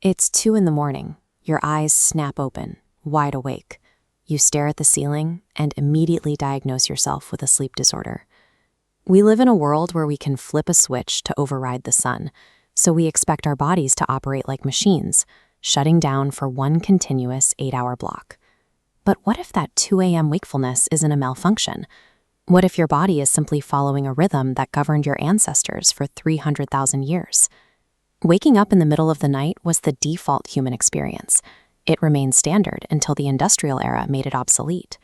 It's 2 in the morning. Your eyes snap open, wide awake. You stare at the ceiling and immediately diagnose yourself with a sleep disorder. We live in a world where we can flip a switch to override the sun, so we expect our bodies to operate like machines, shutting down for one continuous 8-hour block. But what if that 2 a.m. wakefulness isn't a malfunction? What if your body is simply following a rhythm that governed your ancestors for 300,000 years? Waking up in the middle of the night was the default human experience. It remained standard until the industrial era made it obsolete.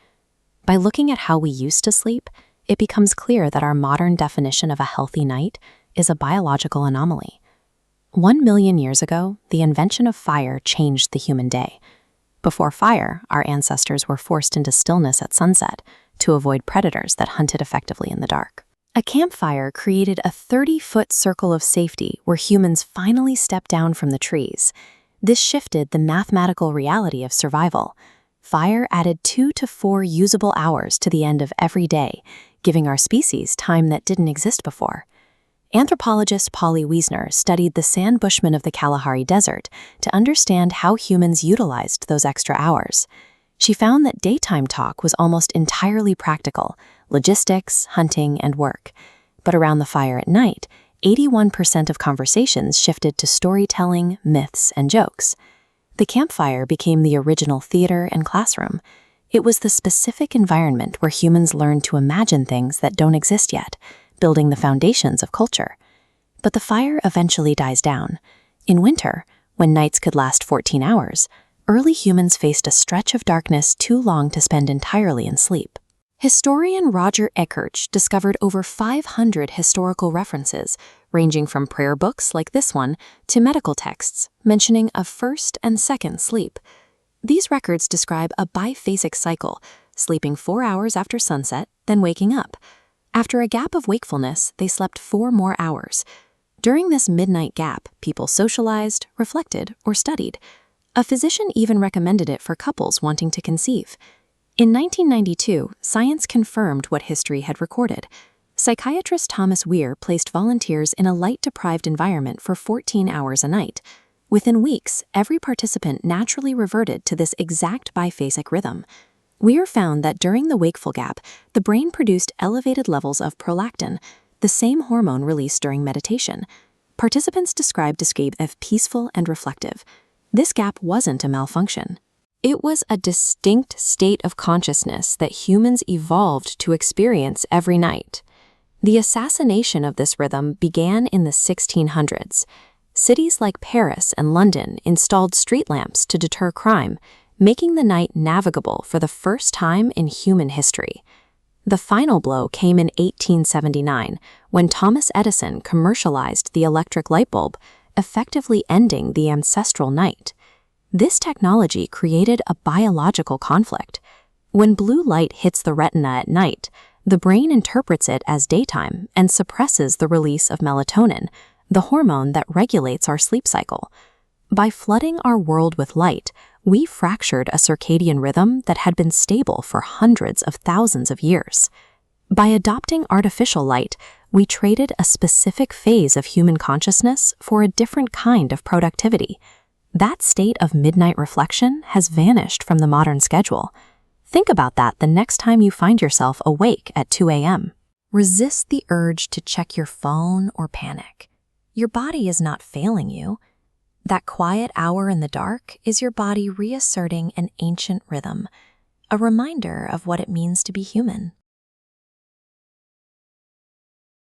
By looking at how we used to sleep, it becomes clear that our modern definition of a healthy night is a biological anomaly. 1 million years ago, the invention of fire changed the human day. Before fire, our ancestors were forced into stillness at sunset to avoid predators that hunted effectively in the dark. A campfire created a 30-foot circle of safety where humans finally stepped down from the trees. This shifted the mathematical reality of survival. Fire added 2 to 4 usable hours to the end of every day, giving our species time that didn't exist before. Anthropologist Polly Wiesner studied the sand bushmen of the Kalahari Desert to understand how humans utilized those extra hours. She found that daytime talk was almost entirely practical, logistics, hunting, and work. But around the fire at night, 81% of conversations shifted to storytelling, myths, and jokes. The campfire became the original theater and classroom. It was the specific environment where humans learned to imagine things that don't exist yet, building the foundations of culture. But the fire eventually dies down. In winter, when nights could last 14 hours, early humans faced a stretch of darkness too long to spend entirely in sleep. Historian Roger Ekirch discovered over 500 historical references, ranging from prayer books like this one to medical texts mentioning a first and second sleep. These records describe a biphasic cycle, sleeping 4 hours after sunset, then waking up. After a gap of wakefulness, they slept 4 more hours. During this midnight gap, people socialized, reflected, or studied. A physician even recommended it for couples wanting to conceive. In 1992, science confirmed what history had recorded. Psychiatrist Thomas Weir placed volunteers in a light-deprived environment for 14 hours a night. Within weeks, every participant naturally reverted to this exact biphasic rhythm. Weir found that during the wakeful gap, the brain produced elevated levels of prolactin, the same hormone released during meditation. Participants described escape as peaceful and reflective. This gap wasn't a malfunction. It was a distinct state of consciousness that humans evolved to experience every night. The assassination of this rhythm began in the 1600s. Cities like Paris and London installed street lamps to deter crime, making the night navigable for the first time in human history. The final blow came in 1879, when Thomas Edison commercialized the electric light bulb, effectively ending the ancestral night. This technology created a biological conflict. When blue light hits the retina at night, the brain interprets it as daytime and suppresses the release of melatonin, the hormone that regulates our sleep cycle. By flooding our world with light, we fractured a circadian rhythm that had been stable for hundreds of thousands of years. By adopting artificial light, we traded a specific phase of human consciousness for a different kind of productivity. That state of midnight reflection has vanished from the modern schedule. Think about that the next time you find yourself awake at 2 a.m. Resist the urge to check your phone or panic. Your body is not failing you. That quiet hour in the dark is your body reasserting an ancient rhythm, a reminder of what it means to be human.